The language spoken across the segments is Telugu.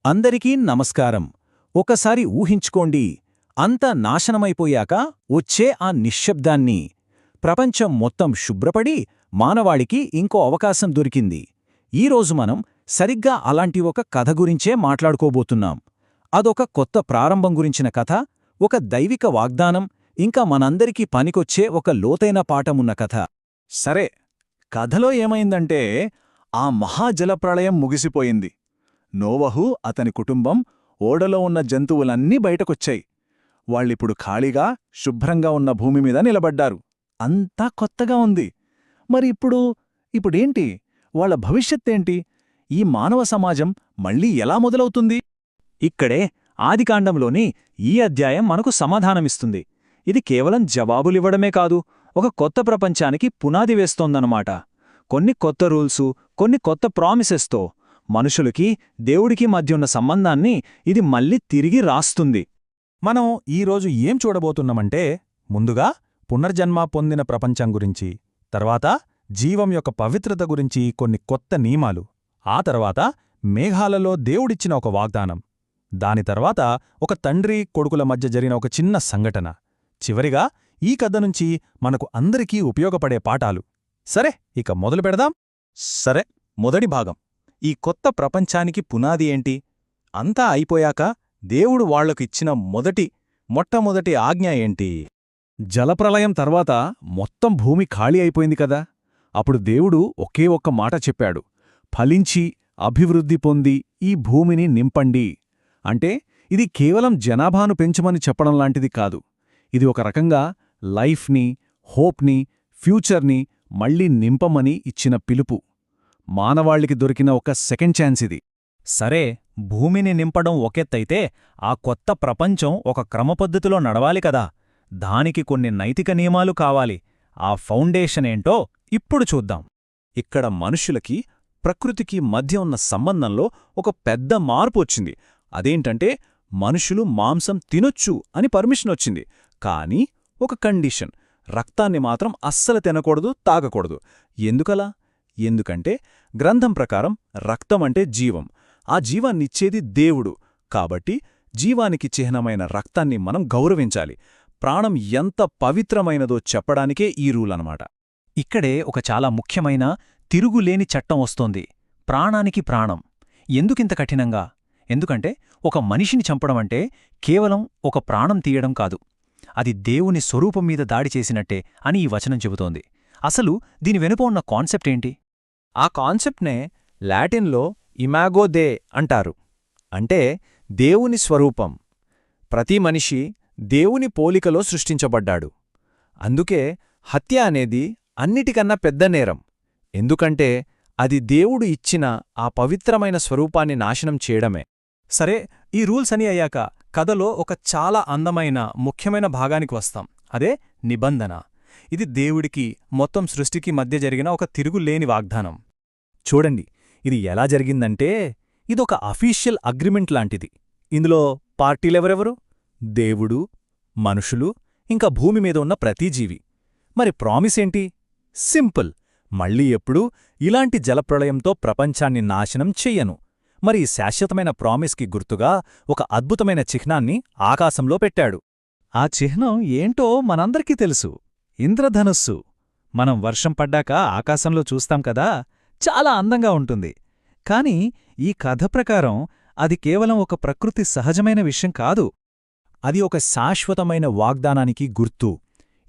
అందరికీ నమస్కారం. ఒకసారి ఊహించుకోండి, అంతా నాశనమైపోయాక వచ్చే ఆ నిశ్శబ్దాన్ని. ప్రపంచం మొత్తం శుభ్రపడి మానవాళికి ఇంకో అవకాశం దొరికింది. ఈరోజు మనం సరిగ్గా అలాంటి ఒక కథ గురించే మాట్లాడుకోబోతున్నాం. అదొక కొత్త ప్రారంభం గురించిన కథ, ఒక దైవిక వాగ్దానం, ఇంకా మనందరికీ పనికొచ్చే ఒక లోతైన పాఠమున్న కథ. సరే, కథలో ఏమైందంటే ఆ మహాజలప్రళయం ముగిసిపోయింది. నోవహు, అతని కుటుంబం, ఓడలో ఉన్న జంతువులన్నీ బయటకొచ్చాయి. వాళ్ళిప్పుడు ఖాళీగా, శుభ్రంగా ఉన్న భూమిమీద నిలబడ్డారు. అంతా కొత్తగా ఉంది. మరి ఇప్పుడేంటి? వాళ్ళ భవిష్యత్తేంటి? ఈ మానవ సమాజం మళ్ళీ ఎలా మొదలవుతుంది? ఇక్కడే ఆదికాండంలోని ఈ అధ్యాయం మనకు సమాధానమిస్తుంది. ఇది కేవలం జవాబులివ్వడమే కాదు, ఒక కొత్త ప్రపంచానికి పునాది వేస్తోందన్నమాట. కొన్ని కొత్త రూల్సు, కొన్ని కొత్త ప్రామిసెస్తో మనుషులకి, దేవుడికి మధ్యున్న సంబంధాన్ని ఇది మళ్ళీ తిరిగి రాస్తుంది. మనం ఈరోజు ఏం చూడబోతున్నామంటే, ముందుగా పునర్జన్మ పొందిన ప్రపంచం గురించి, తర్వాత జీవం యొక్క పవిత్రత గురించి కొన్ని కొత్త నియమాలు, ఆ తర్వాత మేఘాలలో దేవుడిచ్చిన ఒక వాగ్దానం, దాని తర్వాత ఒక తండ్రి కొడుకుల మధ్య జరిగిన ఒక చిన్న సంఘటన, చివరిగా ఈ కథ నుంచి మనకు అందరికీ ఉపయోగపడే పాఠాలు. సరే, ఇక మొదలు పెడదాం. సరే, మొదటి భాగం. ఈ కొత్త ప్రపంచానికి పునాది ఏంటి? అంతా అయిపోయాక దేవుడు వాళ్లకు ఇచ్చిన మొట్టమొదటి ఆజ్ఞ ఏంటి? జలప్రలయం తర్వాత మొత్తం భూమి ఖాళీ అయిపోయింది కదా. అప్పుడు దేవుడు ఒకే ఒక్క మాట చెప్పాడు: ఫలించి అభివృద్ధి పొంది ఈ భూమిని నింపండి. అంటే ఇది కేవలం జనాభాను పెంచమని చెప్పడం లాంటిది కాదు. ఇది ఒక రకంగా లైఫ్ని, హోప్ని, ఫ్యూచర్ని మళ్లీ నింపమని ఇచ్చిన పిలుపు. మానవాళికి దొరికిన ఒక సెకండ్ ఛాన్స్ ఇది. సరే, భూమిని నింపడం ఒకెత్తైతే ఆ కొత్త ప్రపంచం ఒక క్రమపద్ధతిలో నడవాలి కదా. దానికి కొన్ని నైతిక నియమాలు కావాలి. ఆ ఫౌండేషనేంటో ఇప్పుడు చూద్దాం. ఇక్కడ మనుషులకి, ప్రకృతికి మధ్య ఉన్న సంబంధంలో ఒక పెద్ద మార్పు వచ్చింది. అదేంటంటే, మనుషులు మాంసం తినొచ్చు అని పర్మిషన్ వచ్చింది. కానీ ఒక కండిషన్: రక్తాన్ని మాత్రం అస్సలు తినకూడదు, తాగకూడదు. ఎందుకలా? ఎందుకంటే గ్రంథం ప్రకారం రక్తమంటే జీవం. ఆ జీవాన్నిచ్చేది దేవుడు. కాబట్టి జీవానికి చిహ్నమైన రక్తాన్ని మనం గౌరవించాలి. ప్రాణం ఎంత పవిత్రమైనదో చెప్పడానికే ఈ రూల్ అనమాట. ఇక్కడే ఒక చాలా ముఖ్యమైన, తిరుగులేని చట్టం వస్తోంది. ప్రాణానికి ప్రాణం. ఎందుకింత కఠినంగా? ఎందుకంటే ఒక మనిషిని చంపడమంటే కేవలం ఒక ప్రాణం తీయడం కాదు, అది దేవుని స్వరూపం మీద దాడి చేసినట్టే అని ఈ వచనం చెబుతోంది. అసలు దీని వెనుక ఉన్న కాన్సెప్ట్ ఏంటి? ఆ కాన్సెప్ట్నే లాటిన్లో ఇమాగో దే అంటారు. అంటే దేవుని స్వరూపం. ప్రతి మనిషి దేవుని పోలికలో సృష్టించబడ్డాడు. అందుకే హత్య అనేది అన్నిటికన్నా పెద్ద నేరం. ఎందుకంటే అది దేవుడు ఇచ్చిన ఆ పవిత్రమైన స్వరూపాన్ని నాశనం చేయడమే. సరే, ఈ రూల్స్ అని అయ్యాక కథలో ఒక చాలా అందమైన, ముఖ్యమైన భాగానికి వస్తాం. అదే నిబంధన. ఇది దేవుడికి, మొత్తం సృష్టికి మధ్య జరిగిన ఒక తిరుగులేని వాగ్దానం. చూడండి, ఇది ఎలా జరిగిందంటే, ఇదొక అఫీషియల్ అగ్రిమెంట్ లాంటిది. ఇందులో పార్టీలెవరెవరు? దేవుడు, మనుషులు, ఇంకా భూమి మీద ఉన్న ప్రతి జీవి. మరి ప్రామిస్ ఏంటి? సింపుల్: మళ్ళీ ఎప్పుడూ ఇలాంటి జలప్రళయంతో ప్రపంచాన్ని నాశనం చెయ్యను. మరి ఈ శాశ్వతమైన ప్రామిస్కి గుర్తుగా ఒక అద్భుతమైన చిహ్నాన్ని ఆకాశంలో పెట్టాడు. ఆ చిహ్నం ఏంటో మనందరికీ తెలుసు: ఇంద్రధనుస్సు. మనం వర్షం పడ్డాక ఆకాశంలో చూస్తాం కదా, చాలా అందంగా ఉంటుంది. కాని ఈ కథ ప్రకారం అది కేవలం ఒక ప్రకృతి సహజమైన విషయం కాదు. అది ఒక శాశ్వతమైన వాగ్దానానికి గుర్తు.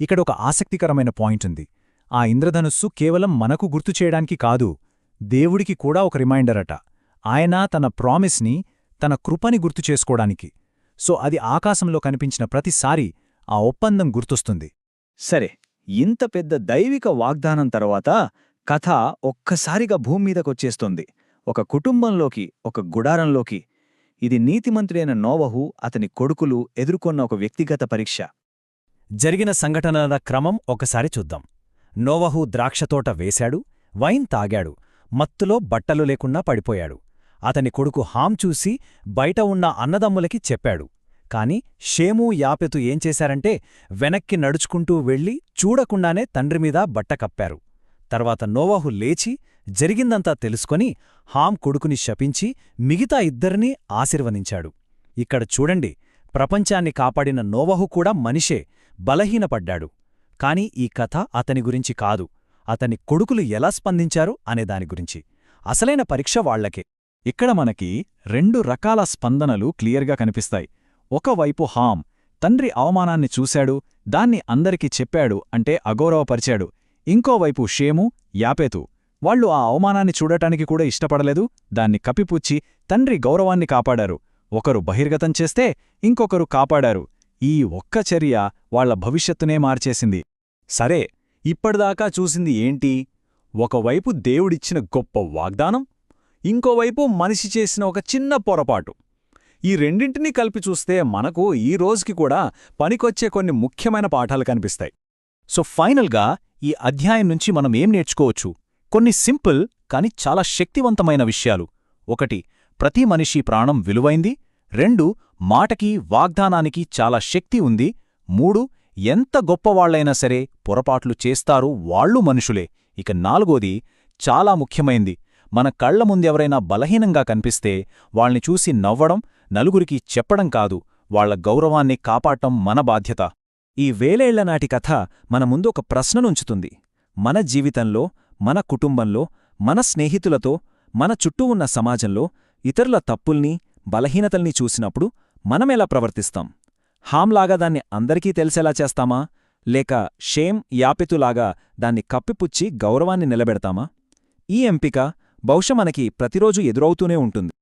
ఇక్కడ ఒక ఆసక్తికరమైన పాయింట్ ఉంది. ఆ ఇంద్రధనుస్సు కేవలం మనకు గుర్తు చేయడానికి కాదు, దేవుడికి కూడా ఒక రిమైండర్ అట. ఆయన తన ప్రామిస్ని, తన కృపని గుర్తు చేసుకోవడానికి. సో అది ఆకాశంలో కనిపించిన ప్రతిసారి ఆ ఒప్పందం గుర్తొస్తుంది. సరే, ఇంత పెద్ద దైవిక వాగ్దానం తర్వాత కథ ఒక్కసారిగా భూమ్మీదకొచ్చేస్తోంది. ఒక కుటుంబంలోకి, ఒక గుడారంలోకి. ఇది నీతిమంతుడైన అయిన నోవహు, అతని కొడుకులు ఎదుర్కొన్న ఒక వ్యక్తిగత పరీక్ష. జరిగిన సంఘటనల క్రమం ఒకసారి చూద్దాం. నోవహు ద్రాక్షతోట వేశాడు, వైన్ తాగాడు, మత్తులో బట్టలు లేకుండా పడిపోయాడు. అతని కొడుకు హాం చూసి బయట ఉన్న అన్నదమ్ములకి చెప్పాడు. కాని షేము, యాపెతు ఏం చేశారంటే వెనక్కి నడుచుకుంటూ వెళ్ళి చూడకుండానే తండ్రిమీద బట్ట కప్పారు. తర్వాత నోవహు లేచి జరిగిందంతా తెలుసుకొని హామ్ కొడుకుని శపించి మిగతా ఇద్దరినీ ఆశీర్వదించాడు. ఇక్కడ చూడండి, ప్రపంచాన్ని కాపాడిన నోవహు కూడా మనిషే, బలహీనపడ్డాడు. కాని ఈ కథ అతని గురించి కాదు, అతని కొడుకులు ఎలా స్పందించారు అనే దాని గురించి. అసలైన పరీక్ష వాళ్లకే. ఇక్కడ మనకి 2 రకాల స్పందనలు క్లియర్గా కనిపిస్తాయి. ఒకవైపు హామ్ తండ్రి అవమానాన్ని చూశాడు, దాన్ని అందరికీ చెప్పాడు, అంటే అగౌరవపరిచాడు. ఇంకోవైపు షేము, యాపేతు వాళ్ళు ఆ అవమానాన్ని చూడటానికి కూడా ఇష్టపడలేదు, దాన్ని కప్పిపుచ్చి తండ్రి గౌరవాన్ని కాపాడారు. ఒకరు బహిర్గతం చేస్తే ఇంకొకరు కాపాడారు. ఈ ఒక్క చర్య వాళ్ల భవిష్యత్తునే మార్చేసింది. సరే, ఇప్పటిదాకా చూసింది ఏంటి? ఒకవైపు దేవుడిచ్చిన గొప్ప వాగ్దానం, ఇంకోవైపు మనిషి చేసిన ఒక చిన్న పొరపాటు. ఈ రెండింటినీ కలిపి చూస్తే మనకు ఈ రోజుకి కూడా పనికొచ్చే కొన్ని ముఖ్యమైన పాఠాలు కనిపిస్తాయి. సో ఫైనల్గా ఈ అధ్యాయం నుంచి మనం ఏం నేర్చుకోవచ్చు? కొన్ని సింపుల్ కాని చాలా శక్తివంతమైన విషయాలు. 1. ప్రతి మనిషి ప్రాణం విలువైంది. 2. మాటకి, వాగ్దానానికి చాలా శక్తి ఉంది. 3. ఎంత గొప్పవాళ్లైనా సరే పొరపాట్లు చేస్తారు, వాళ్ళు మనుషులే. ఇక 4. చాలా ముఖ్యమైంది, మన కళ్ల ముందెవరైనా బలహీనంగా కనిపిస్తే వాళ్ళని చూసి నవ్వడం, నలుగురికి చెప్పడం కాదు, వాళ్ల గౌరవాన్ని కాపాడటం మన బాధ్యత. ఈ వేలేళ్లనాటి కథ మన ముందు ఒక ప్రశ్ననుంచుతుంది. మన జీవితంలో, మన కుటుంబంలో, మన స్నేహితులతో, మన చుట్టూ ఉన్న సమాజంలో ఇతరుల తప్పుల్ని, బలహీనతల్ని చూసినప్పుడు మనమెలా ప్రవర్తిస్తాం? హామ్లాగా దాన్ని అందరికీ తెలిసేలా చేస్తామా? లేక షేమ్, యాపెతులాగా దాన్ని కప్పిపుచ్చి గౌరవాన్ని నిలబెడతామా? ఈ ఎంపిక బహుశా మనకి ప్రతిరోజూ ఎదురవుతూనే ఉంటుంది.